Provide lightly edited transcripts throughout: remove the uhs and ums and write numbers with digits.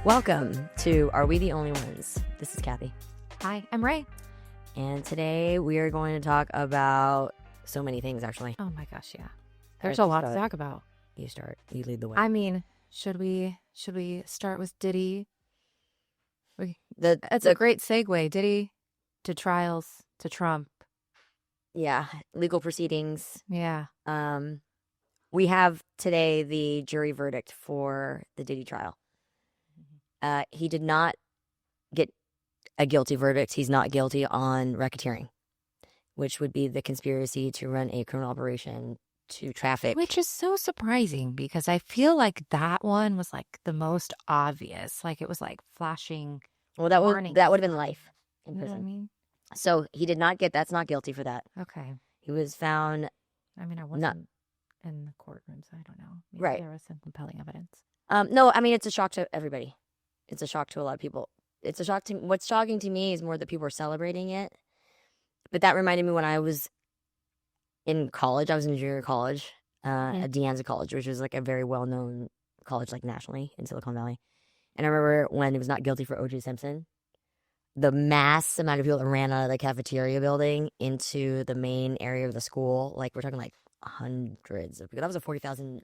Welcome to Are We the Only Ones? This is Kathy. Hi, I'm Ray. And today we are going to talk about so many things, actually. Oh my gosh, yeah. There's a lot to talk about. You start. You lead the way. I mean, should we start with Diddy? It's a great segue. Diddy to trials to Trump. Yeah, legal proceedings. Yeah. We have today the jury verdict for the Diddy trial. He did not get a guilty verdict. He's not guilty on racketeering, which would be the conspiracy to run a criminal operation to traffic. Which is so surprising because I feel like that one was like the most obvious. Like it was like flashing. Well, that would have been life in You know prison. what I mean? So he did not get. That's not guilty for that. Okay. He was found. I mean, I wasn't in the courtroom, so I don't know. Maybe Right. there was some compelling evidence. No, I mean, it's a shock to everybody. It's a shock to a lot of people. It's a shock to what's shocking to me is more that people are celebrating it. But that reminded me when I was in college. I was in junior college at De Anza College, which was like a very well-known college, like nationally in Silicon Valley. And I remember when he was not guilty for O.J. Simpson, the mass amount of people that ran out of the cafeteria building into the main area of the school, like we're talking like hundreds of people. That was a 40,000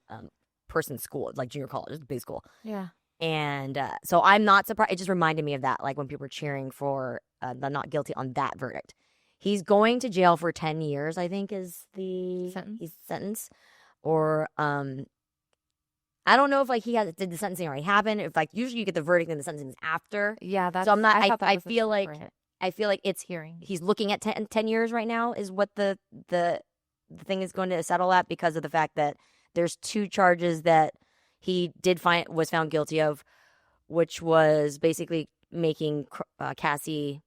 person school, like junior college. It was a big school. Yeah. And so I'm not surprised. It just reminded me of that, like when people were cheering for the not guilty on that verdict. He's going to jail for 10 years, I think, is the sentence. Or I don't know if like did the sentencing already happen? If like usually you get the verdict and the sentencing is after. Yeah, that's. So I'm not. I feel like it's hearing. He's looking at 10 years right now is what the thing is going to settle at because of the fact that there's two charges that he was found guilty of, which was basically making Cassie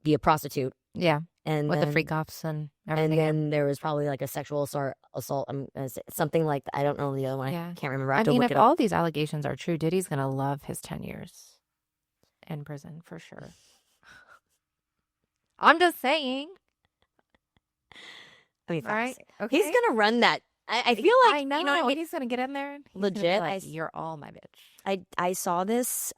be a prostitute. Yeah, and with the freak offs and everything. And then there was probably like a sexual assault. Something like that. I don't know the other one. Yeah. I can't remember. I mean, if all these allegations are true, Diddy's gonna love his 10 years in prison for sure. I'm just saying. I mean, right? Okay. He's gonna run that. I feel like I know. You know, he's gonna get in there. And legit. Like, you're all my bitch. I saw this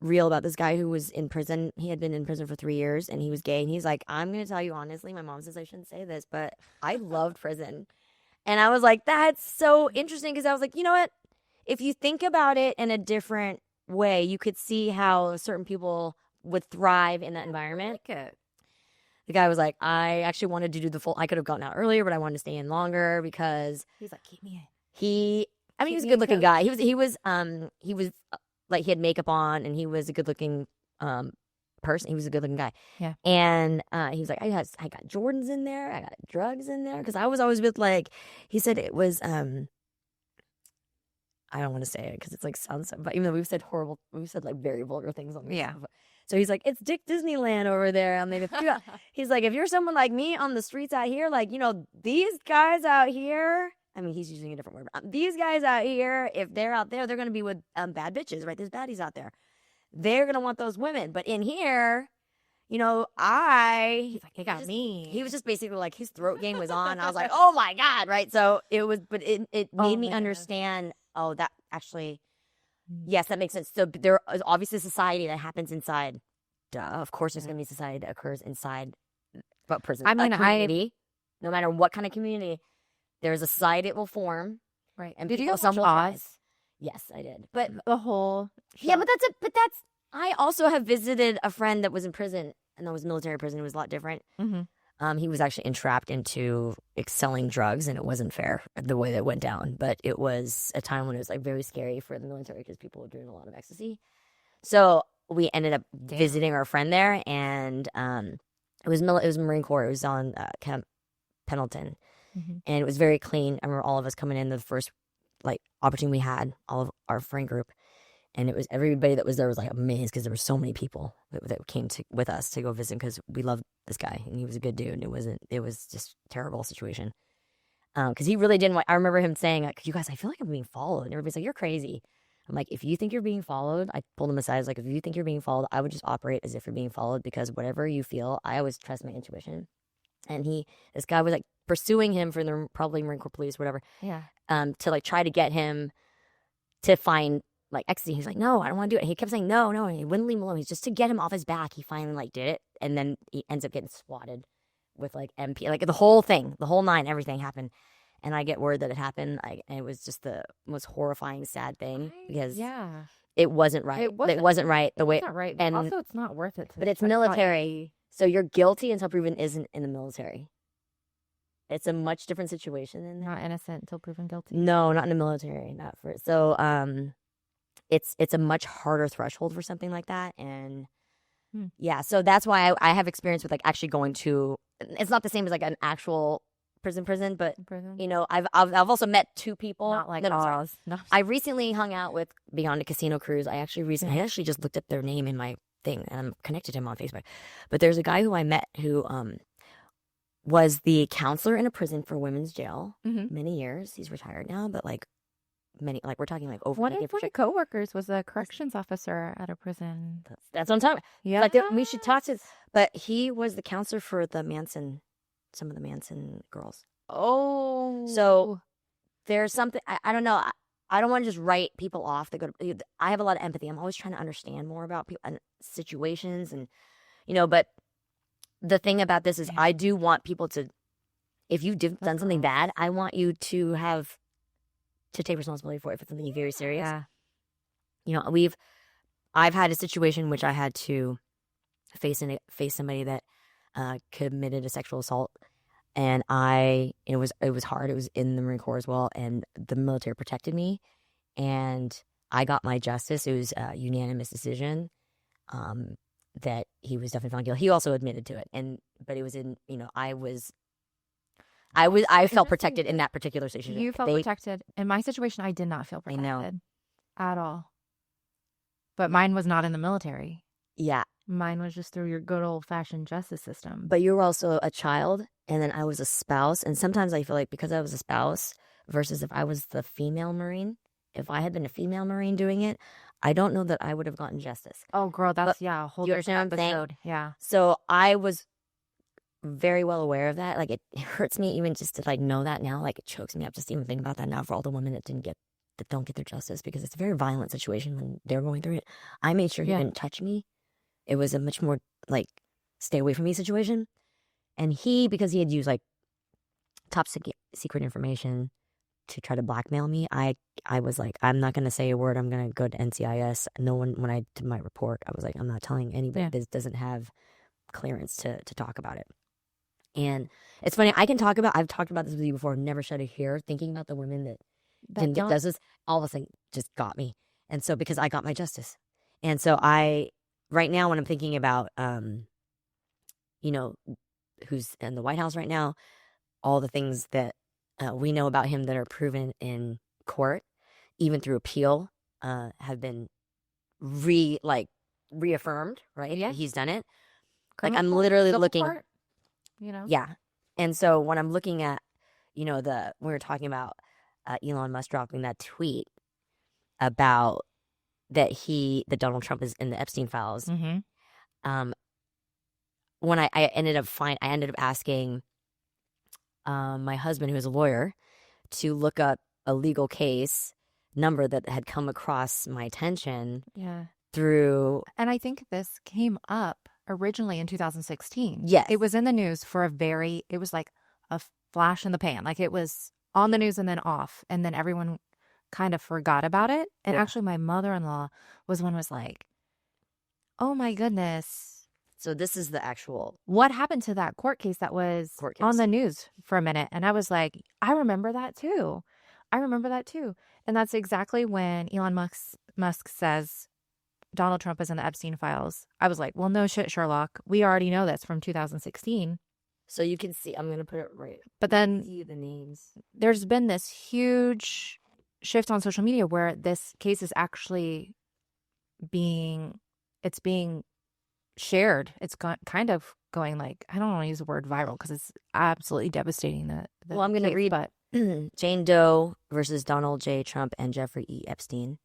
reel about this guy who was in prison. He had been in prison for 3 years, and he was gay. And he's like, I'm gonna tell you honestly. My mom says I shouldn't say this, but I loved prison. And I was like, that's so interesting because I was like, you know what? If you think about it in a different way, you could see how certain people would thrive in that environment. I like it. The guy was like, I actually wanted to do the full. I could have gotten out earlier, but I wanted to stay in longer because he's like, keep me in. He was a good looking guy. He was like he had makeup on and he was a good looking person. He was a good looking guy. Yeah. And he was like, I got Jordans in there. I got drugs in there because I was always with like he said it was I don't want to say it because it's like sounds, but even though we've said like very vulgar things on this. Yeah. Stuff. So he's like, it's Dick Disneyland over there. I mean, he's like, if you're someone like me on the streets out here, like, you know, these guys out here, I mean, he's using a different word. But these guys out here, if they're out there, they're going to be with bad bitches, right? There's baddies out there. They're going to want those women. But in here, you know, he's like, he got me. He was just basically like, his throat game was on. I was like, oh my God, right? So it was, but it made me understand, that actually... Yes, that makes sense. So there is obviously a society that happens inside. Duh, of course there's going to be a society that occurs inside but prison. I mean, no matter what kind of community, there's a society that will form. Right. And did you some watch Oz? Yes, I did. But the whole show. Yeah, but I also have visited a friend that was in prison, and that was military prison. It was a lot different. Mm-hmm. He was actually entrapped into selling drugs, and it wasn't fair the way that went down. But it was a time when it was like very scary for the military because people were doing a lot of ecstasy. So we ended up visiting our friend there, and it was Marine Corps. It was on Camp Pendleton, and it was very clean. I remember all of us coming in the first like opportunity we had, all of our friend group. And it was everybody that was there was like amazed because there were so many people that came with us to go visit because we loved this guy and he was a good dude. It was just a terrible situation. Because he really didn't want, I remember him saying, like, you guys, I feel like I'm being followed. And everybody's like, you're crazy. I'm like, if you think you're being followed, I pulled him aside. I was like, if you think you're being followed, I would just operate as if you're being followed because whatever you feel, I always trust my intuition. And this guy was like pursuing him for the probably Marine Corps police, whatever. Yeah. To like try to get him to find like ecstasy. He's like, no, I don't want to do it. He kept saying no, no, and he wouldn't leave him alone. He's just to get him off his back. He finally like did it, and then he ends up getting swatted with like MP, like the whole thing, the whole nine, everything happened. And I get word that it happened. And it was just the most horrifying, sad thing because it wasn't right. It wasn't right the way. It's not right. And also, it's not worth it. But it's military, so you're guilty until proven isn't in the military. It's a much different situation than that. Not innocent until proven guilty. No, not in the military. Not for so. It's a much harder threshold for something like that, and yeah. So that's why I have experience with like actually going to. It's not the same as like an actual prison, but you know, I've also met two people. Not like Oz. No. I recently hung out with Beyond a Casino Cruise. I actually just looked up their name in my thing, and I'm connected to him on Facebook. But there's a guy who I met who was the counselor in a prison for women's jail many years. He's retired now, but like we're talking like over. One of my coworkers was a corrections officer at a prison. That's what I'm talking about. Yeah, like we should talk to. But he was the counselor for the Manson. Some of the Manson girls. Oh. So there's something, I don't know. I don't want to just write people off that go to, I have a lot of empathy. I'm always trying to understand more about people and situations and, you know, but the thing about this is I do want people to, if you've done something bad, I want you to take responsibility for it if it's something very serious. Yeah. You know, I've had a situation in which I had to face somebody that committed a sexual assault, and it was hard. It was in the Marine Corps as well, and the military protected me, and I got my justice. It was a unanimous decision that he was definitely found guilty. He also admitted to it, but it was in, you know, I felt protected in that particular situation. You felt protected. In my situation, I did not feel protected. I know. At all. But mine was not in the military. Yeah. Mine was just through your good old-fashioned justice system. But you were also a child, and then I was a spouse. And sometimes I feel like because I was a spouse versus if I was the female Marine, if I had been a female Marine doing it, I don't know that I would have gotten justice. Oh, girl, that's, a whole different episode. Yeah. So I was very well aware of that. Like, it hurts me even just to, like, know that now. Like, it chokes me up just to even think about that now for all the women that don't get their justice, because it's a very violent situation when they're going through it. I made sure he didn't touch me. It was a much more, like, stay away from me situation. And because he had used, like, top secret information to try to blackmail me, I was like, I'm not going to say a word. I'm going to go to NCIS. No one, when I did my report, I was like, I'm not telling anybody that doesn't have clearance to talk about it. And it's funny, I've talked about this with you before, never shed a hair, thinking about the women that didn't get justice, all of a sudden just got me. And so, because I got my justice. And so right now, when I'm thinking about, you know, who's in the White House right now, all the things that we know about him that are proven in court, even through appeal, have been reaffirmed, right? Yeah. He's done it. Like, I'm literally looking, you know? Yeah. And so when I'm looking at, you know, we were talking about Elon Musk dropping that tweet about that Donald Trump is in the Epstein files. Mm-hmm. When I ended up asking my husband, who is a lawyer, to look up a legal case number that had come across my attention. Yeah. And I think this came up originally in 2016. Yes. It was in the news it was like a flash in the pan. Like, it was on the news and then off. And then everyone kind of forgot about it. And actually, my mother-in-law was like, oh my goodness. So this is the actual. What happened to that court case that was on the news for a minute? And I was like, I remember that too. And that's exactly when Elon Musk says Donald Trump is in the Epstein files. I was like, well, no shit, Sherlock. We already know this from 2016. So you can see, I'm going to put it right. But then see the names. There's been this huge shift on social media where this case is actually being shared. It's kind of going, like, I don't want to use the word viral because it's absolutely devastating. Well, I'm going to read Jane Doe versus Donald J. Trump and Jeffrey E. Epstein.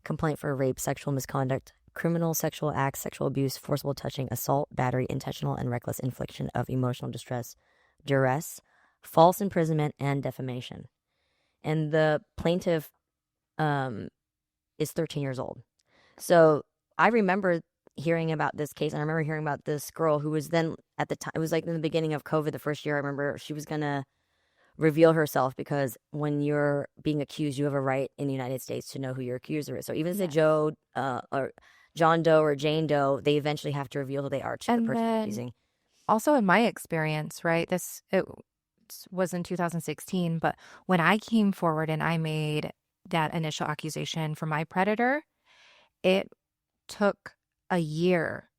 Complaint for rape, sexual misconduct, criminal sexual acts, sexual abuse, forcible touching, assault, battery, intentional and reckless infliction of emotional distress, duress, false imprisonment, and defamation. And the plaintiff is 13 years old. So I remember hearing about this case, and I remember hearing about this girl who was then at the time, it was like in the beginning of COVID, the first year, I remember she was going to reveal herself, because when you're being accused, you have a right in the United States to know who your accuser is. So even if it's Joe or John Doe or Jane Doe, they eventually have to reveal who they are to the person accusing. Also, in my experience, right, it was in 2016, but when I came forward and I made that initial accusation for my predator, it took a year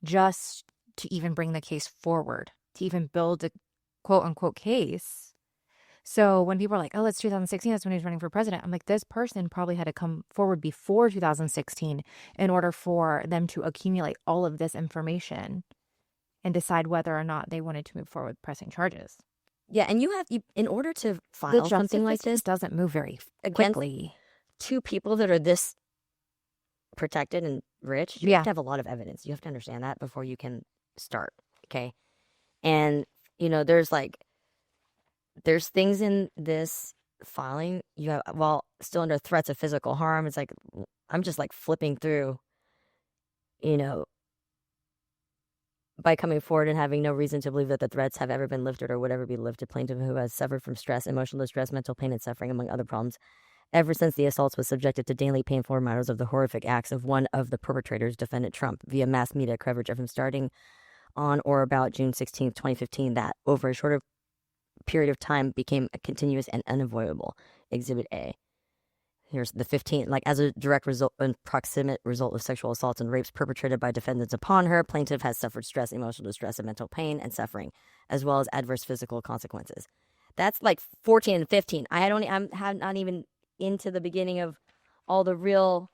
just to even bring the case forward, to even build a quote unquote case. So when people are like, oh, it's 2016, that's when he was running for president, I'm like, this person probably had to come forward before 2016 in order for them to accumulate all of this information and decide whether or not they wanted to move forward with pressing charges. Yeah, and in order to file something like this, doesn't move very quickly. Two people that are this protected and rich, you have to have a lot of evidence. You have to understand that before you can start, okay? And, there's things in this filing, while still under threats of physical harm, it's like, I'm just like flipping through, by coming forward and having no reason to believe that the threats have ever been lifted or would ever be lifted. Plaintiff who has suffered from stress, emotional distress, mental pain, and suffering, among other problems, ever since the assaults was subjected to daily painful reminders of the horrific acts of one of the perpetrators, defendant Trump, via mass media coverage of him starting on or about June 16th, 2015, that over a shorter period of time became a continuous and unavoidable. Exhibit A. Here's the 15th. As a direct result and proximate result of sexual assaults and rapes perpetrated by defendants upon her, plaintiff has suffered stress, emotional distress, and mental pain and suffering, as well as adverse physical consequences. That's 14 and 15. I'm not even into the beginning of all the real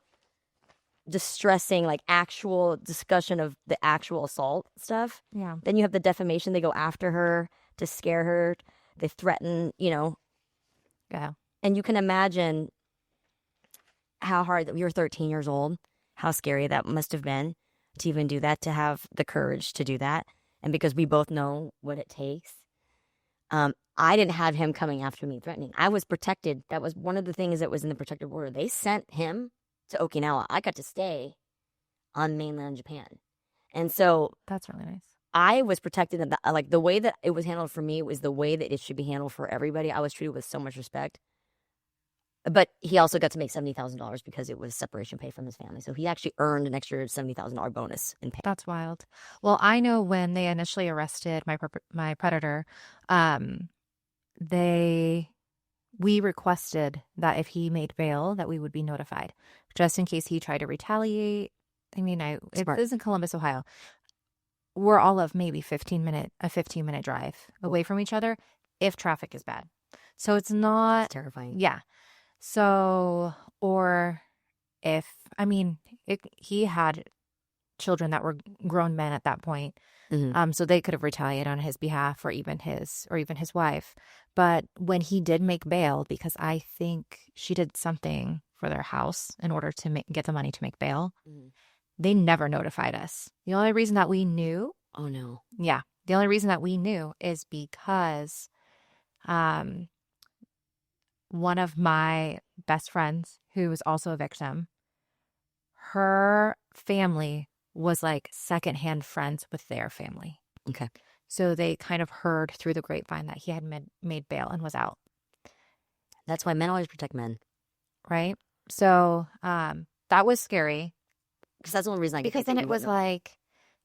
distressing, actual discussion of the actual assault stuff. Yeah. Then you have the defamation. They go after her to scare her. They threaten, Yeah. And you can imagine how hard that you're 13 years old, how scary that must have been to even do that, to have the courage to do that. And because we both know what it takes, I didn't have him coming after me threatening. I was protected. That was one of the things that was in the protective order. They sent him to Okinawa. I got to stay on mainland Japan. And so that's really nice. I was protected. The way that it was handled for me was the way that it should be handled for everybody. I was treated with so much respect. But he also got to make $70,000 because it was separation pay from his family. So he actually earned an extra $70,000 bonus in pay. That's wild. Well, I know when they initially arrested my predator, we requested that if he made bail, that we would be notified, just in case he tried to retaliate. I mean, it is in Columbus, Ohio. We're all of maybe a 15-minute drive away from each other if traffic is bad. So it's not terrifying. Yeah. So, or if, he had children that were grown men at that point. Mm-hmm. So they could have retaliated on his behalf or even his wife. But when he did make bail, because I think she did something for their house in order to get the money to make bail, they never notified us. The only reason that we knew. Oh, no. Yeah. The only reason that we knew is because one of my best friends, who was also a victim, her family was secondhand friends with their family. Okay. So they kind of heard through the grapevine that he had made bail and was out. That's why men always protect men. Right? So that was scary. Because that's the only reason Because then it was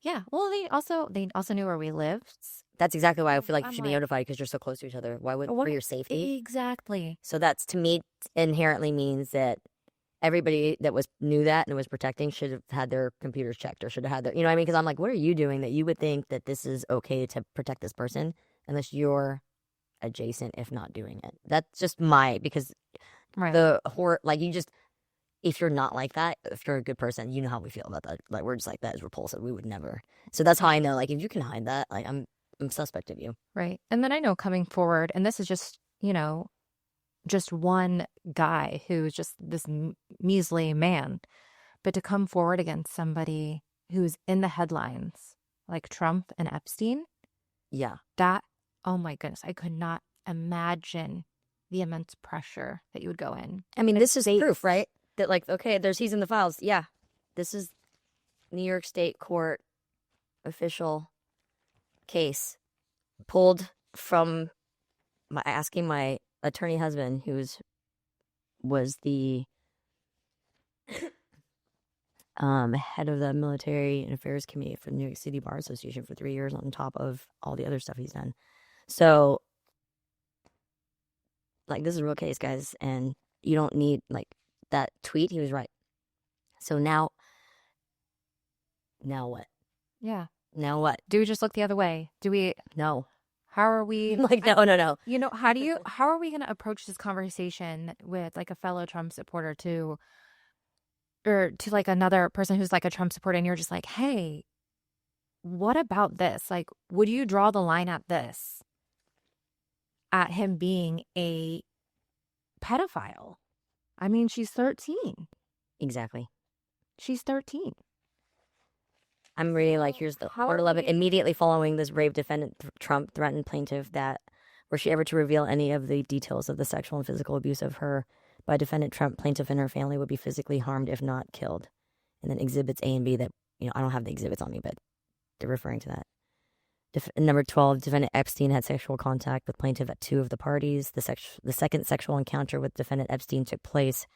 yeah. Well, they also knew where we lived. That's exactly why I feel like you should be notified, because you're so close to each other. Why would for your safety? Exactly. So that's, to me, inherently means that everybody that knew that and was protecting should have had their computers checked, or should have had their, you know what I mean? Because I'm like, what are you doing that you would think that this is okay to protect this person unless you're adjacent, if not doing it? That's just because the horror, if you're not like that, if you're a good person, you know how we feel about that. We're just like, that is repulsive. We would never. So that's how I know, if you can hide that, I'm suspect of you. Right. And then I know coming forward, and this is just, just one guy who's just this measly man, but to come forward against somebody who's in the headlines like Trump and Epstein. Yeah. That, oh my goodness, I could not imagine the immense pressure that you would go in. This is proof, right? that, like, okay, he's in the files. Yeah, this is New York State court official case pulled from asking my attorney husband, was the head of the military and affairs committee for the New York City Bar Association for 3 years on top of all the other stuff he's done. So, like, this is a real case, guys, and you don't need, like, that tweet. He was right. So now what? Yeah. Now what? Do we just look the other way? No. How are we? Like, no. You know, how are we going to approach this conversation with, like, a fellow Trump supporter or to, like, another person who's, like, a Trump supporter, and you're just like, hey, what about this? Like, would you draw the line at this? At him being a pedophile? I mean, she's 13. Exactly. She's 13. I'm really like, here's the Part 11. Immediately following this rape, defendant Trump threatened plaintiff that were she ever to reveal any of the details of the sexual and physical abuse of her by defendant Trump, plaintiff and her family would be physically harmed if not killed. And then exhibits A and B that, I don't have the exhibits on me, but they're referring to that. Number 12, defendant Epstein had sexual contact with plaintiff at 2 of the parties. The second sexual encounter with defendant Epstein took place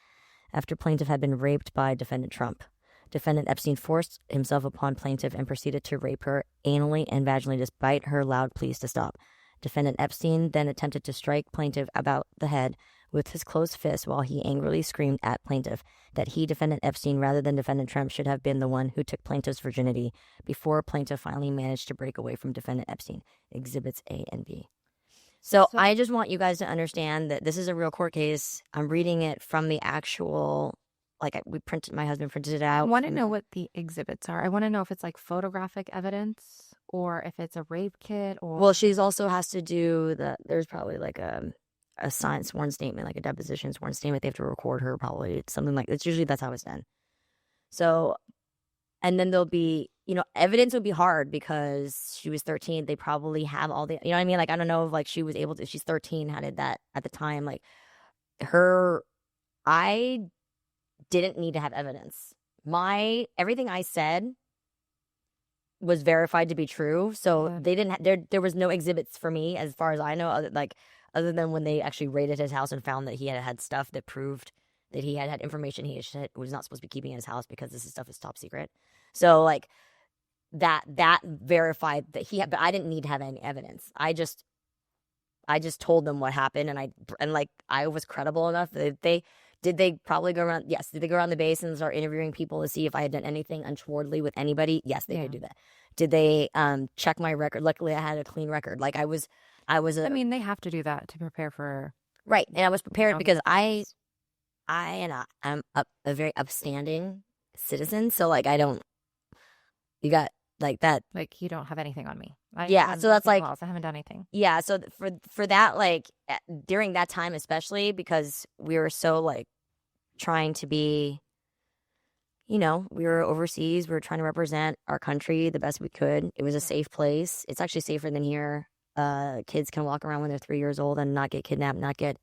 after plaintiff had been raped by defendant Trump. Defendant Epstein forced himself upon plaintiff and proceeded to rape her anally and vaginally despite her loud pleas to stop. Defendant Epstein then attempted to strike plaintiff about the head with his closed fist while he angrily screamed at plaintiff that he, defendant Epstein, rather than defendant Trump, should have been the one who took plaintiff's virginity before plaintiff finally managed to break away from defendant Epstein. Exhibits A and B. So I just want you guys to understand that this is a real court case. I'm reading it from the actual, my husband printed it out. I want to know what the exhibits are. I want to know if it's like photographic evidence or if it's a rape kit or. Well, she's also has to do there's probably like a signed sworn statement, like a deposition sworn statement. They have to record her, probably something like it's usually that's how it's done. So, and then there'll be, evidence would be hard because she was 13. They probably have all the, what I mean? Like, I don't know if like she was able to, if she's 13, how did that at the time, like I didn't need to have evidence. Everything I said was verified to be true. So they didn't, there was no exhibits for me as far as I know, other than when they actually raided his house and found that he had stuff that proved that he had information he was not supposed to be keeping in his house because this stuff is top secret. So like that verified that he had, but I didn't need to have any evidence. I just told them what happened, and I was credible enough that did they probably go around? Yes. Did they go around the base and start interviewing people to see if I had done anything untowardly with anybody? Yes, they did do that. Did they check my record? Luckily, I had a clean record. Like I mean, they have to do that to prepare for. Right, and I was prepared because I'm a very upstanding citizen. So like you got like that. Like you don't have anything on me. So that's like I haven't done anything. Yeah, so for that, like during that time especially, because we were so like trying to be, we were overseas. We were trying to represent our country the best we could. It was a safe place. It's actually safer than here. Kids can walk around when they're 3 years old and not get kidnapped, not get,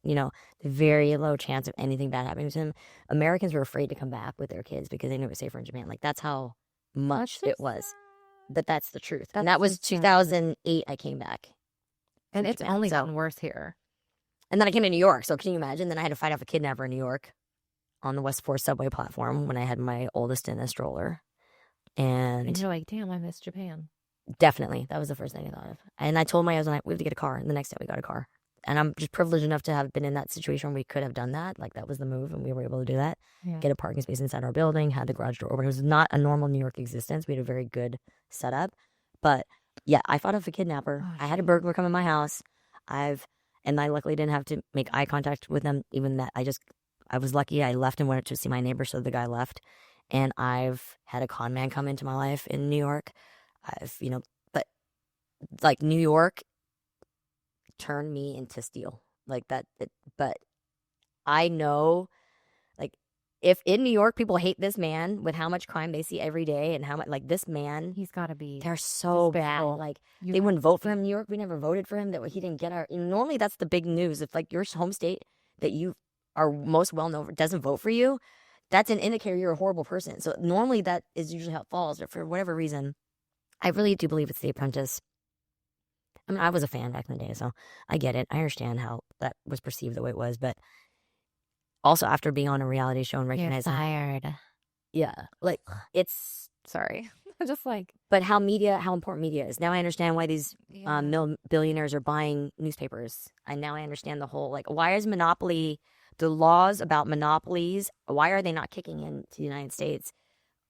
very low chance of anything bad happening to them. Americans were afraid to come back with their kids because they knew it was safer in Japan. Like that's how much it was. But that's the truth. And that was 2008 I came back. And it's Japan. only gotten worse here. And then I came to New York. So can you imagine? Then I had to fight off a kidnapper in New York on the West 4 subway platform when I had my oldest in a stroller. And you're like, damn, I miss Japan. Definitely. That was the first thing I thought of. And I told my husband, we have to get a car. And the next day we got a car. And I'm just privileged enough to have been in that situation where we could have done that. Like that was the move and we were able to do that. Yeah. Get a parking space inside our building, had the garage door open. It was not a normal New York existence. We had a very good setup. But yeah, I fought off a kidnapper. I had a burglar come in my house. And I luckily didn't have to make eye contact with them. Even that I was lucky. I left and went to see my neighbor. So the guy left. And I've had a con man come into my life in New York. But like New York turned me into steel like that. But I know, like, if in New York people hate this man with how much crime they see every day and how much, like, this man, he's got to be. They're so bad. Like, they wouldn't vote for him in New York. We never voted for him. That he didn't get our. Normally, that's the big news. If like your home state that you are most well known for doesn't vote for you, that's an indicator you're a horrible person. So normally that is usually how it falls. Or for whatever reason, I really do believe it's The Apprentice. I mean, I was a fan back in the day, so I get it. I understand how that was perceived the way it was, but also after being on a reality show and recognizing, you're fired. Yeah, like it's sorry, just like, but how important media is. Now I understand why these billionaires are buying newspapers, and now I understand the whole like why is monopoly, the laws about monopolies, why are they not kicking into the United States?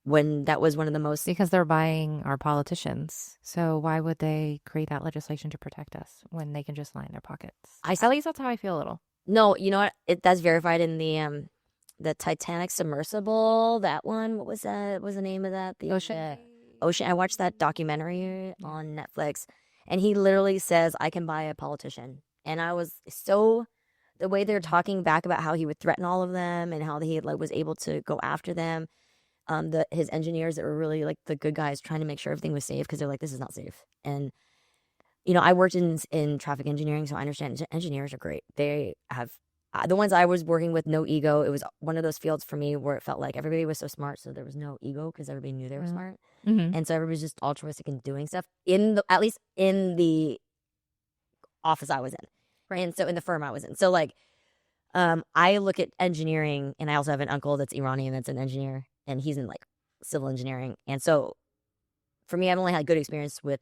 When that was one of the most... Because they're buying our politicians. So why would they create that legislation to protect us when they can just line their pockets? At least that's how I feel a little. No, you know what? That's verified in the Titanic submersible. That one. What was that? What was the name of that? The Ocean. Ocean. I watched that documentary on Netflix, and he literally says, "I can buy a politician." And I was so... the way they're talking back about how he would threaten all of them and how he was able to go after them. His engineers that were really like the good guys trying to make sure everything was safe because they're like, this is not safe. And, I worked in traffic engineering, so I understand engineers are great. They have, the ones I was working with, no ego. It was one of those fields for me where it felt like everybody was so smart, so there was no ego because everybody knew they were smart. Mm-hmm. And so everybody's just altruistic in doing stuff, at least in the office I was in. Right. And so in the firm I was in. So like, I look at engineering, and I also have an uncle that's Iranian that's an engineer. And he's in like civil engineering. And so for me, I've only had good experience with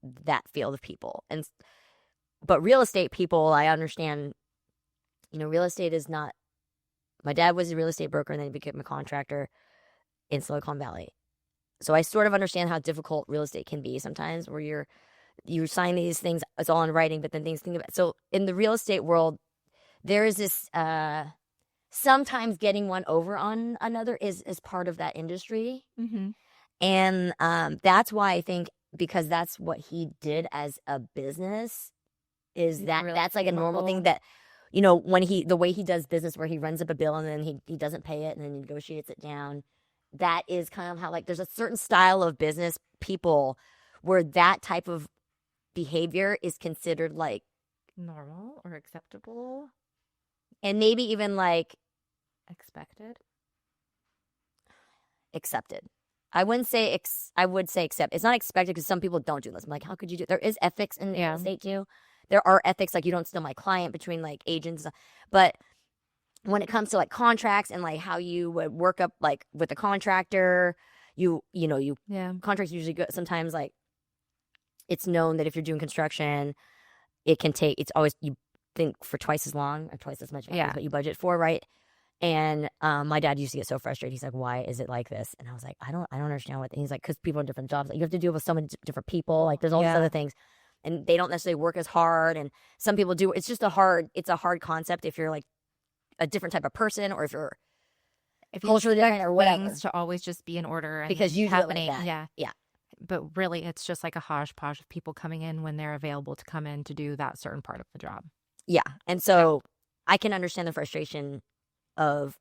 that field of people. But real estate people, I understand, real estate is not... my dad was a real estate broker and then he became a contractor in Silicon Valley. So I sort of understand how difficult real estate can be sometimes, where you sign these things, it's all in writing, but then think about... so in the real estate world, there is this... sometimes getting one over on another is part of that industry. Mm-hmm. And that's why I think, because that's what he did as a business, is that's like a normal thing that, when the way he does business, where he runs up a bill and then he doesn't pay it and then he negotiates it down. That is kind of how, like, there's a certain style of business people where that type of behavior is considered like normal or acceptable. And maybe even like accepted. I wouldn't say I would say accept. It's not expected because some people don't do this. I'm like, how could you do it? There is ethics in real estate too. There are ethics, like you don't steal my client between like agents. But when it comes to like contracts and like how you would work up like with the contractor, contracts usually go sometimes, like it's known that if you're doing construction, it's always, you think for twice as long or twice as much as what you budget for, right? And my dad used to get so frustrated. He's like, why is it like this? And I was like, I don't understand what. And he's like, because people have different jobs. Like, you have to deal with so many different people. Like, there's all these other things, and they don't necessarily work as hard. And some people do. It's just a hard concept if you're like a different type of person, or if culturally different or whatever. Things to always just be in order, and because usually happening, like yeah. But really, it's just like a hodgepodge of people coming in when they're available to come in to do that certain part of the job. Yeah, and so I can understand the frustration of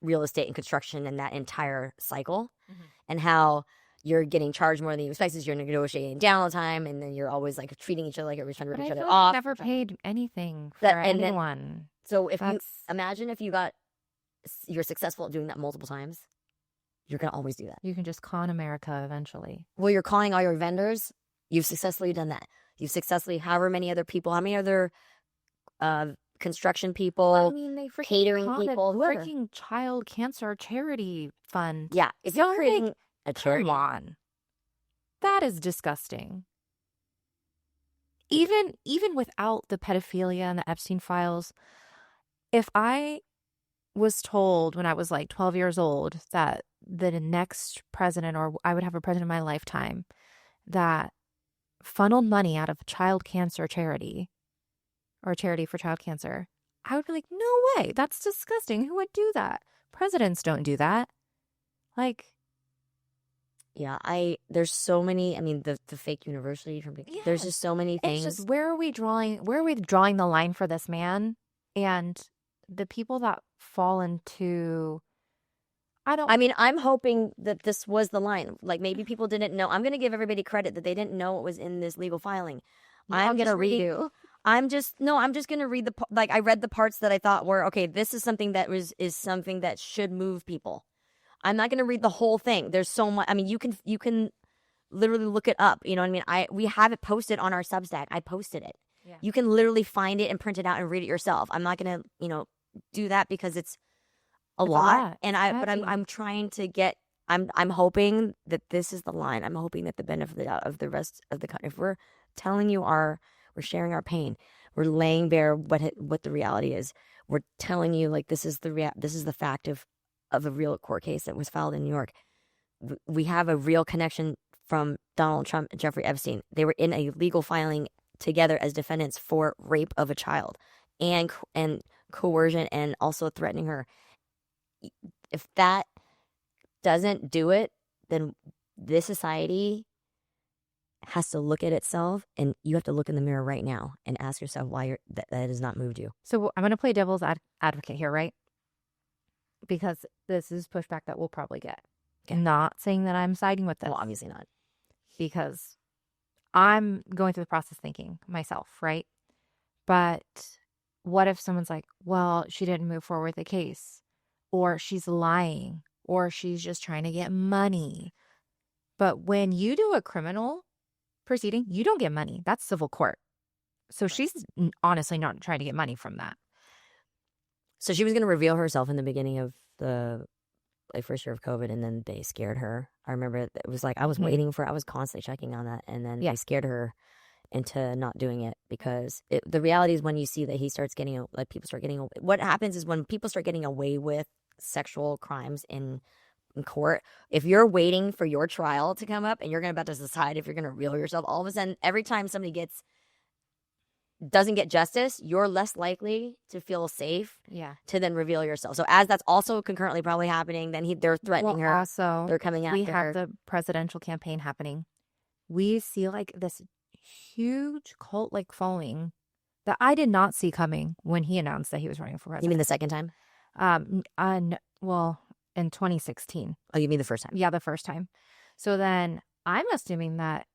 real estate and construction and that entire cycle, and how you're getting charged more than you expect, because you're negotiating down all the time, and then you're always like treating each other like everybody's trying to rip each other off. Never paid anything for anyone. So if you imagine if you're successful at doing that multiple times, you're gonna always do that. You can just con America eventually. Well, you're calling all your vendors. You've successfully done that. You've successfully, however many other people, how many other construction people, catering people, whoever. Freaking child cancer charity fund. Yeah, if you're creating a charity, come on, that is disgusting. Even without the pedophilia and the Epstein files, if I was told when I was like 12 years old that the next president, or I would have a president in my lifetime, that funneled money out of child cancer charity, or a charity for child cancer, I would be like, no way, that's disgusting. Who would do that? Presidents don't do that. Like, yeah, there's so many. I mean, the fake university. There's just so many things. It's just, where are we drawing the line for this man? And the people that fall into, I'm hoping that this was the line. Like, maybe people didn't know. I'm going to give everybody credit that they didn't know what was in this legal filing. I'm going to I'm just going to read I read the parts that I thought were, okay, this is something that is something that should move people. I'm not going to read the whole thing. There's so much. I mean, you can literally look it up. You know what I mean? We have it posted on our Substack. I posted it. Yeah. You can literally find it and print it out and read it yourself. I'm not going to, do that because it's a lot. And I'm trying to get, I'm hoping that this is the line. I'm hoping that the benefit of the rest of the country, if we're telling you we're sharing our pain, we're laying bare what the reality is. We're telling you like this is the fact of a real court case that was filed in New York. We have a real connection from Donald Trump and Jeffrey Epstein. They were in a legal filing together as defendants for rape of a child and coercion and also threatening her. If that doesn't do it, then this society has to look at itself, and you have to look in the mirror right now and ask yourself why that has not moved you. So I'm going to play devil's advocate here, right? Because this is pushback that we'll probably get. Okay. Not saying that I'm siding with this. Well, obviously not. Because I'm going through the process thinking myself, right? But what if someone's like, well, she didn't move forward with the case, or she's lying, or she's just trying to get money. But when you do a criminal proceeding, you don't get money. That's civil court. So she's honestly not trying to get money from that. So she was going to reveal herself in the beginning of the first year of COVID, and then they scared her. I remember it was like I was waiting for. I was constantly checking on that, and then they scared her into not doing it because the reality is when you see that he starts getting people start getting. What happens is when people start getting away with sexual crimes in court, if you're waiting for your trial to come up and you're about to decide if you're going to reveal yourself, all of a sudden, every time somebody doesn't get justice, you're less likely to feel safe to then reveal yourself. So as that's also concurrently probably happening, then they're threatening her. Also, they're coming after her. We have the presidential campaign happening. We see like this huge cult-like following that I did not see coming when he announced that he was running for president. You mean the second time? Well, in 2016. Oh, you mean the first time? Yeah, the first time. So then I'm assuming that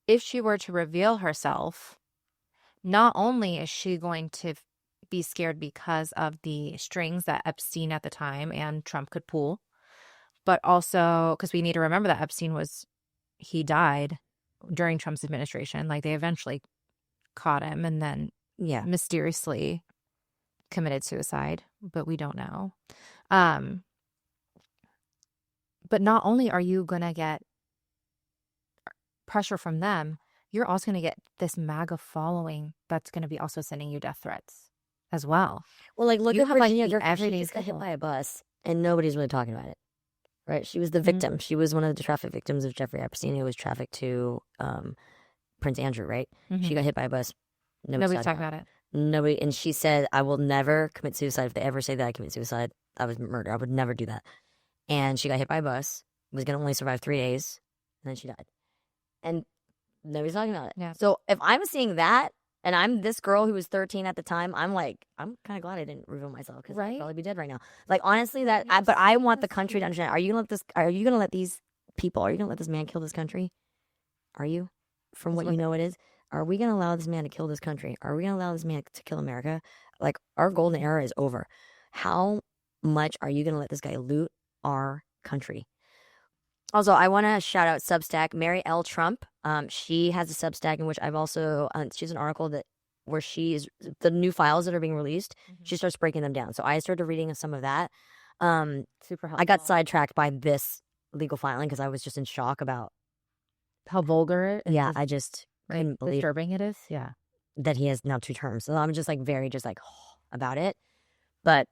if she were to reveal herself, not only is she going to be scared because of the strings that Epstein at the time and Trump could pull, but also because we need to remember that he died during Trump's administration. Like they eventually caught him and then mysteriously committed suicide, but we don't know. But not only are you going to get pressure from them, you're also going to get this MAGA following that's going to be also sending you death threats as well. Well, like look at Virginia. She just got hit by a bus and nobody's really talking about it. Right? She was the victim. Mm-hmm. She was one of the traffic victims of Jeffrey Epstein, who was trafficked to Prince Andrew, right? Mm-hmm. She got hit by a bus. Nobody's talking about it. Nobody. And she said, I will never commit suicide. If they ever say that I commit suicide, I was murder. I would never do that. And she got hit by a bus, was going to only survive 3 days, and then she died. And nobody's talking about it. Yeah. So if I'm seeing that, and I'm this girl who was 13 at the time, I'm like, I'm kind of glad I didn't reveal myself because I'd probably be dead right now. Like, honestly, but I want the country to understand. Are you going to let these people, are you going to let this man kill this country? Are you? From what you know it is? Are we going to allow this man to kill this country? Are we going to allow this man to kill America? Like, our golden era is over. How much are you going to let this guy loot our country? Also, I want to shout out Substack, Mary L. Trump. She has a Substack in which I've also, she has an article where the new files that are being released, she starts breaking them down. So I started reading some of that. Super helpful. I got sidetracked by this legal filing because I was just in shock about how vulgar it is. Yeah, I just couldn't believe disturbing it is. Yeah. That he has now 2 terms. So I'm just like very about it. But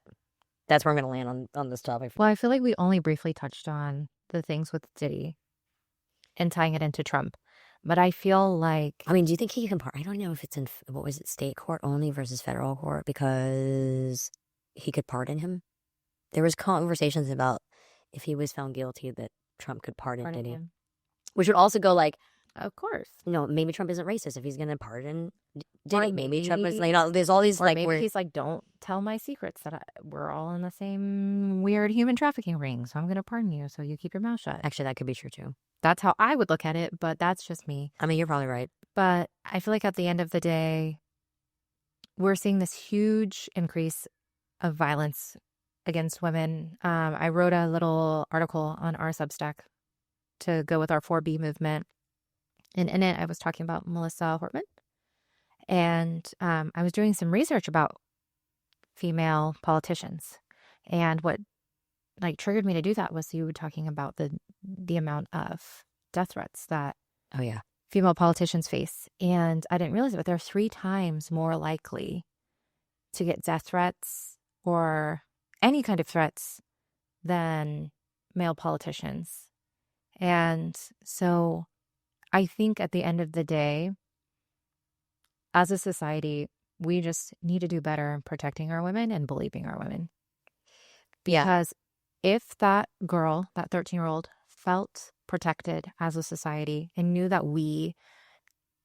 that's where I'm going to land on this topic. Well, I feel like we only briefly touched on the things with Diddy and tying it into Trump. But I feel like... I mean, do you think he can... I don't know if it's in... What was it? State court only versus federal court? Because he could pardon him. There was conversations about if he was found guilty that Trump could pardon Diddy. Him. Which would also go like... Of course. Maybe Trump isn't racist if he's going to pardon Diddy. Maybe Trump is there's all these maybe he's like, don't tell my secrets that we're all in the same weird human trafficking ring. So I'm going to pardon you. So you keep your mouth shut. Actually, that could be true too. That's how I would look at it. But that's just me. I mean, you're probably right. But I feel like at the end of the day, we're seeing this huge increase of violence against women. I wrote a little article on our Substack to go with our 4B movement. And in it, I was talking about Melissa Hortman. And I was doing some research about female politicians. And what like triggered me to do that was you were talking about the amount of death threats that female politicians face. And I didn't realize it, but they're 3 times more likely to get death threats or any kind of threats than male politicians. And so I think at the end of the day, as a society, we just need to do better in protecting our women and believing our women. Because if that girl, that 13-year-old, felt protected as a society and knew that we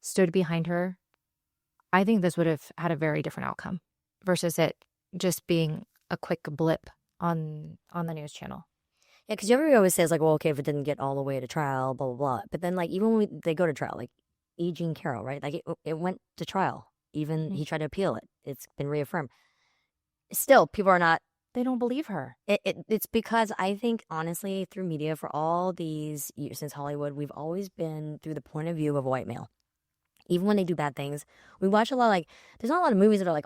stood behind her, I think this would have had a very different outcome versus it just being a quick blip on the news channel. Yeah, because everybody always says, like, well, okay, if it didn't get all the way to trial, blah, blah, blah. But then, like, even when they go to trial, like E. Jean Carroll, right? Like, it went to trial. Even he tried to appeal it. It's been reaffirmed. Still, people are not. They don't believe her. It's because I think, honestly, through media for all these years since Hollywood, we've always been through the point of view of a white male. Even when they do bad things, we watch a lot, like, there's not a lot of movies that are like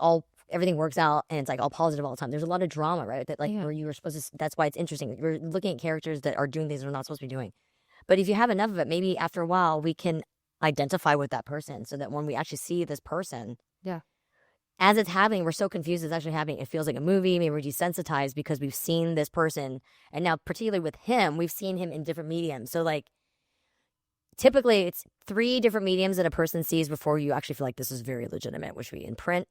everything works out and it's like all positive all the time. There's a lot of drama, right? That where you were supposed to, that's why it's interesting. You're looking at characters that are doing things they're not supposed to be doing. But if you have enough of it, maybe after a while we can identify with that person so that when we actually see this person, as it's happening, we're so confused it's actually happening. It feels like a movie. Maybe we're desensitized because we've seen this person. And now, particularly with him, we've seen him in different mediums. So, like, typically it's 3 different mediums that a person sees before you actually feel like this is very legitimate, which would be in print,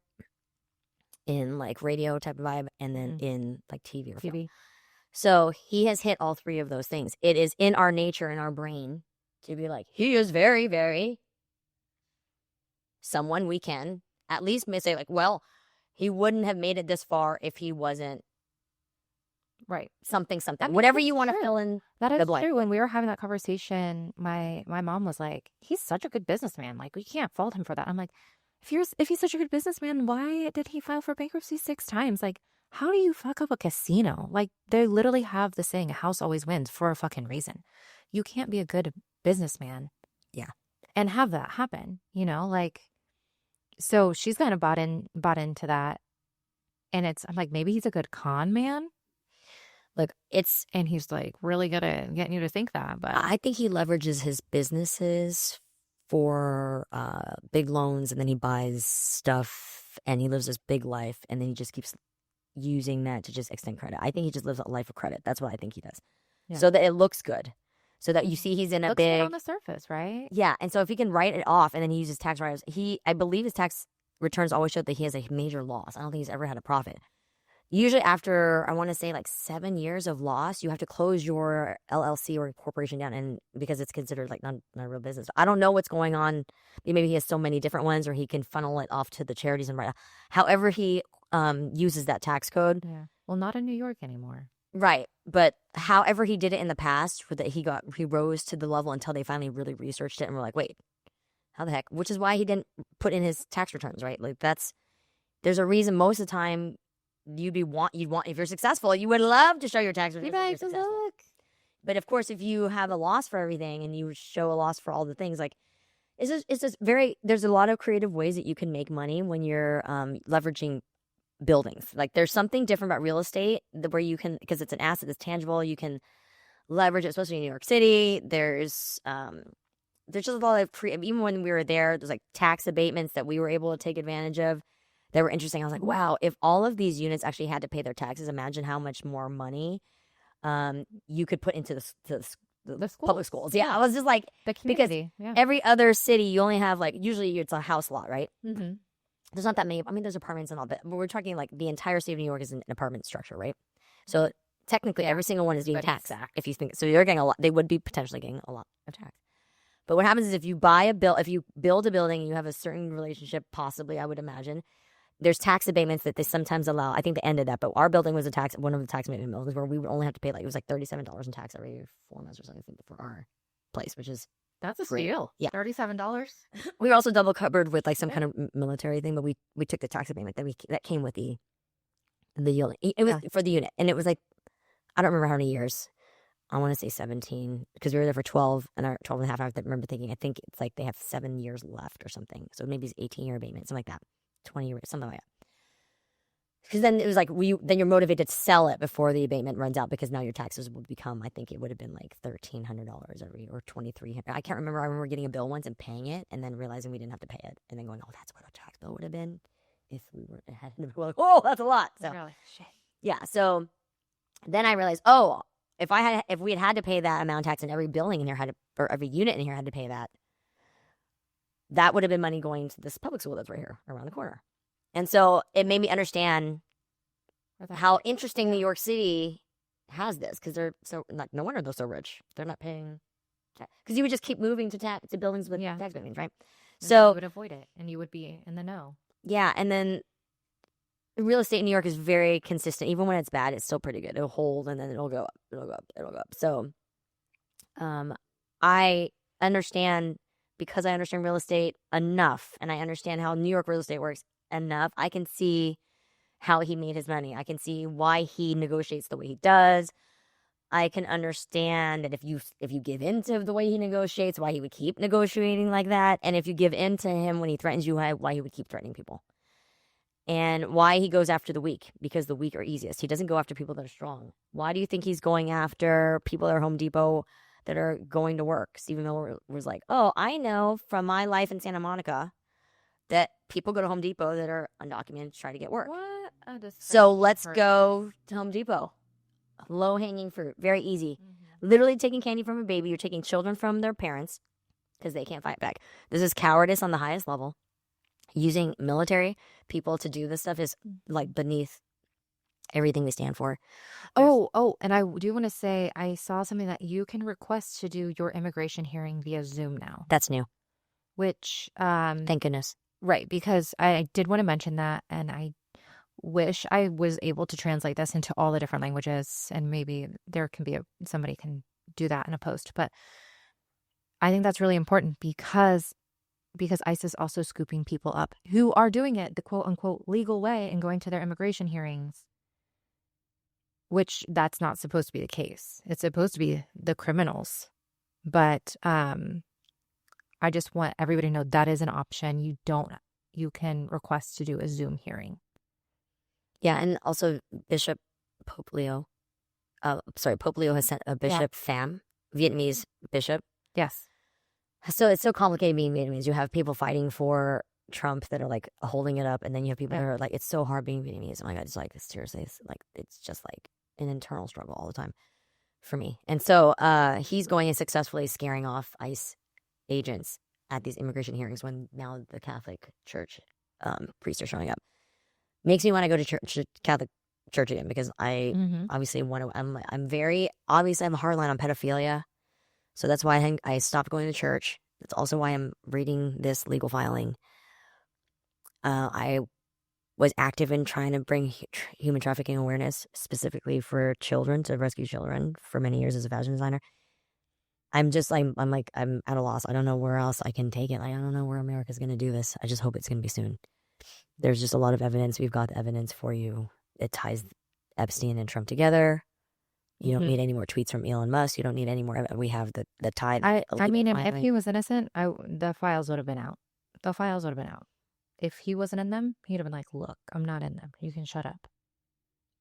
in, like, radio type of vibe, and then in, like, TV or film. So he has hit all 3 of those things. It is in our nature, in our brain, to be like, he is very, very someone we can at least say, like, well, he wouldn't have made it this far if he wasn't something. I mean, whatever you want to fill in. That is true. When we were having that conversation, my mom was like, he's such a good businessman. Like, we can't fault him for that. I'm like, if he's such a good businessman, why did he file for bankruptcy 6 times? Like, how do you fuck up a casino? Like, they literally have the saying, a house always wins, for a fucking reason. You can't be a good businessman and have that happen, you know? Like, so she's kind of bought into that. And I'm like, maybe he's a good con man. Look, and he's like really good at getting you to think that. But I think he leverages his businesses for big loans, and then he buys stuff and he lives this big life, and then he just keeps using that to just extend credit. I think he just lives a life of credit. That's what I think he does. So that it looks good. So that you see he's in a big... Looks good on the surface, right? Yeah, and so if he can write it off and then he uses tax write-offs, I believe his tax returns always show that he has a major loss. I don't think he's ever had a profit. Usually after, I want to say, like 7 years of loss, you have to close your LLC or corporation down, and because it's considered like not a real business. I don't know what's going on. Maybe he has so many different ones, or he can funnel it off to the charities and write. However he uses that tax code. Yeah. Well, not in New York anymore. Right. But however he did it in the past, that he rose to the level until they finally really researched it and were like, wait, how the heck? Which is why he didn't put in his tax returns, right? Like there's a reason most of the time you'd want if you're successful, you would love to show your tax returns. If you're successful. But of course, if you have a loss for everything and you show a loss for all the things, like there's a lot of creative ways that you can make money when you're leveraging buildings. Like, there's something different about real estate where you can, because it's an asset that's tangible, you can leverage it, especially in New York City. There's just a lot of even when we were there's like tax abatements that we were able to take advantage of that were interesting. I was like, wow, if all of these units actually had to pay their taxes, imagine how much more money you could put into the public schools. Yeah, I was just like, the community. Because every other city, you only have, like, usually it's a house lot, right? Mm-hmm. There's not that many. I mean, there's apartments and all, but we're talking like the entire state of New York is an apartment structure, right? So technically, every single one is being taxed. If you think so, you're getting a lot. They would be potentially getting a lot of tax. But what happens is if you build a building, and you have a certain relationship, possibly, I would imagine, there's tax abatements that they sometimes allow. I think they ended that, but our building was one of the tax abatement buildings where we would only have to pay, like, it was like $37 in tax every 4 months or something for our place, which is That's a steal. Yeah. $37. We were also double covered with like some kind of military thing, but we took the tax abatement that came with the yield. It was for the unit, and it was like, I don't remember how many years. I want to say 17, because we were there for 12 and 12 and a half. I remember thinking, I think it's like they have 7 years left or something. So maybe it's 18-year abatement, something like that. 20 years, something like that. Because then it was like, then you're motivated to sell it before the abatement runs out, because now your taxes will become, I think it would have been like $1,300 or $2,300. I can't remember. I remember getting a bill once and paying it, and then realizing we didn't have to pay it, and then going, oh, that's what a tax bill would have been if we were ahead. We're like, oh, that's a lot. So really? Shit. Yeah. So then I realized, if we had to pay that amount of tax, and every building in here or every unit in here had to pay that, that would have been money going to this public school that's right here around the corner. And so it made me understand how interesting New York City has this, because they're so, no wonder they're so rich. They're not paying tax, because you would just keep moving to buildings with tax abatements, right? And so you would avoid it, and you would be in the know. Yeah, and then real estate in New York is very consistent. Even when it's bad, it's still pretty good. It'll hold, and then it'll go up. It'll go up. It'll go up. So, I understand, because I understand real estate enough, and I understand how New York real estate works enough. I can see how he made his money. I can see why he negotiates the way he does. I can understand that if you give in to the way he negotiates, why he would keep negotiating like that, and if you give in to him when he threatens you, why he would keep threatening people. And why he goes after the weak, because the weak are easiest. He doesn't go after people that are strong. Why do you think he's going after people at Home Depot that are going to work? Stephen Miller was like, oh, I know from my life in Santa Monica that people go to Home Depot that are undocumented to try to get work. What? So let's go to Home Depot. Low-hanging fruit. Very easy. Mm-hmm. Literally taking candy from a baby. You're taking children from their parents because they can't fight back. This is cowardice on the highest level. Using military people to do this stuff is like beneath everything we stand for. Oh, and I do want to say, I saw something that you can request to do your immigration hearing via Zoom now. That's new. Which, thank goodness. Right, because I did want to mention that, and I wish I was able to translate this into all the different languages, and maybe there can be somebody can do that in a post. But I think that's really important, because ICE is also scooping people up who are doing it the quote unquote legal way and going to their immigration hearings, which that's not supposed to be the case. It's supposed to be the criminals. But I just want everybody to know that is an option. You can request to do a Zoom hearing. Yeah, and also Bishop Pope Leo. Pope Leo has sent a Bishop Pham, Vietnamese bishop. Yes. So it's so complicated being Vietnamese. You have people fighting for Trump that are like holding it up, and then you have people that are like, it's so hard being Vietnamese. Oh my God, it's like, seriously, it's just like an internal struggle all the time for me. And so he's going and successfully scaring off ICE agents at these immigration hearings when now the Catholic Church priests are showing up. Makes me want to go to church, Catholic Church again, because I obviously want to. I'm very obviously I'm hardline on pedophilia, so that's why I stopped going to church. That's also why I'm reading this legal filing. I was active in trying to bring human trafficking awareness, specifically for children, to rescue children, for many years as a fashion designer. I'm at a loss. I don't know where else I can take it. I don't know where America's going to do this. I just hope it's going to be soon. There's just a lot of evidence. We've got the evidence for you. It ties Epstein and Trump together. You don't need any more tweets from Elon Musk. You don't need any more. We have the tie. I mean, if he was innocent, the files would have been out. The files would have been out. If he wasn't in them, he'd have been like, look, I'm not in them. You can shut up.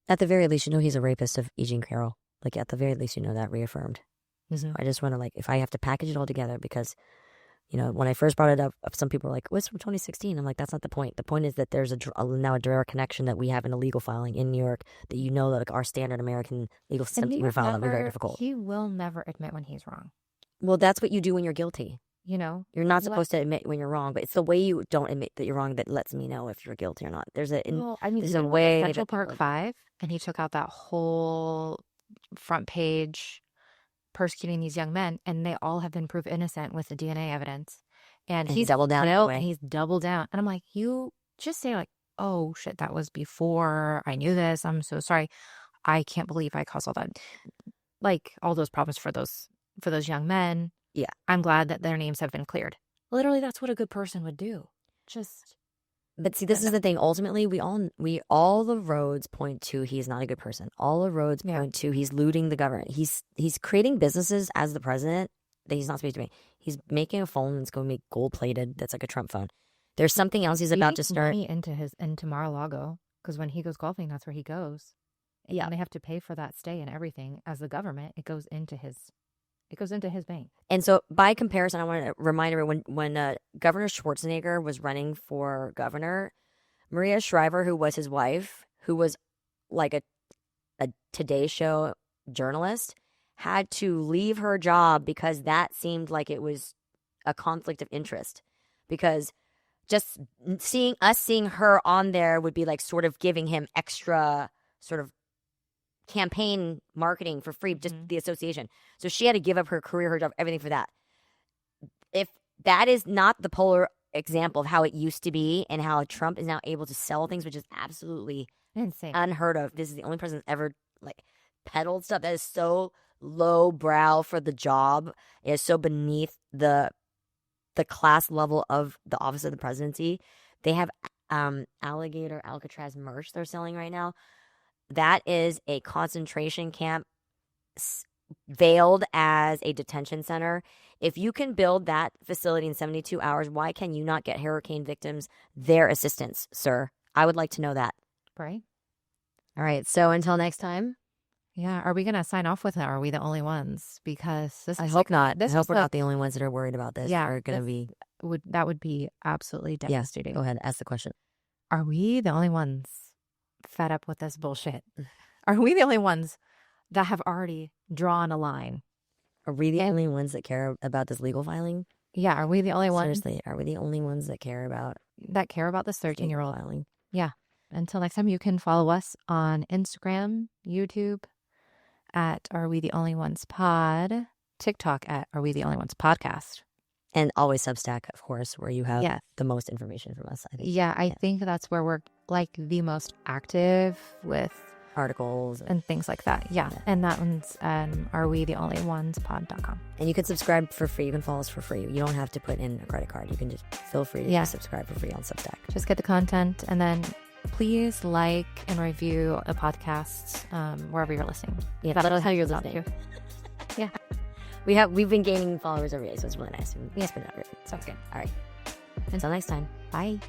At the very least, you know he's a rapist of E. Jean Carroll. Like, at the very least, you know that reaffirmed. So I just want to, if I have to package it all together, because, when I first brought it up, some people were like, what's from 2016? I'm like, that's not the point. The point is that there's now a direct connection that we have in a legal filing in New York, that that our standard American legal system even file that we're very difficult. He will never admit when he's wrong. Well, that's what you do when you're guilty. You're not supposed to admit when you're wrong, but it's the way you don't admit that you're wrong that lets me know if you're guilty or not. There's a way. Central Park 5, and he took out that whole front page persecuting these young men, and they all have been proved innocent with the DNA evidence. And he's doubled down. And he's doubled down. And I'm like, you just say oh shit, that was before I knew this. I'm so sorry. I can't believe I caused all that, all those problems for those young men. Yeah. I'm glad that their names have been cleared. Literally, that's what a good person would do. But see, this is the thing. Ultimately, all the roads point to he's not a good person. All the roads point to he's looting the government. He's creating businesses as the president that he's not supposed to be. He's making a phone that's going to be gold plated. That's like a Trump phone. There's something else he's about to start into Mar-a-Lago, because when he goes golfing, that's where he goes. Yeah, and they have to pay for that stay and everything. As the government, it goes into his bank. And so, by comparison, I want to remind everyone when Governor Schwarzenegger was running for governor, Maria Shriver, who was his wife, who was like a Today Show journalist, had to leave her job because that seemed like it was a conflict of interest. Because just seeing her on there would be like sort of giving him extra sort of campaign marketing for free, just the association. So she had to give up her career, her job, everything for that. If that is not the polar example of how it used to be and how Trump is now able to sell things, which is absolutely insane, unheard of. This is the only person that's ever like peddled stuff that is so low brow for the job. It is so beneath the class level of the office of the presidency. They have alligator Alcatraz merch they're selling right now. That is a concentration camp veiled as a detention center. If you can build that facility in 72 hours, why can you not get hurricane victims their assistance, sir? I would like to know that. Right. All right. So until next time. Yeah. Are we going to sign off with it? Or are we the only ones? Because I hope not. I hope we're not the only ones that are worried about this. Yeah. Are going to be. That would be absolutely devastating. Yeah, go ahead. Ask the question. Are we the only ones fed up with this bullshit? Are we the only ones that have already drawn a line? Are we the only ones that care about this legal filing? Yeah, are we the only ones? Seriously, are we the only ones that care about this 13-year-old filing? Yeah. Until next time, you can follow us on Instagram, YouTube at Are We the Only Ones Pod, TikTok at Are We the Only Ones Podcast. And always Substack, of course, where you have the most information from us, I think. Yeah, I think that's where we're like the most active with articles and things like that. Yeah. And that one's arewetheonlyones.pod.com. And you can subscribe for free. You can follow us for free. You don't have to put in a credit card. You can just feel free to subscribe for free on Substack. Just get the content, and then please like and review the podcast wherever you're listening. Yeah, that's how you're listening. Yeah. We've been gaining followers every day, so it's really nice. Yes, but not really. Sounds good. All right. Until next time. Bye.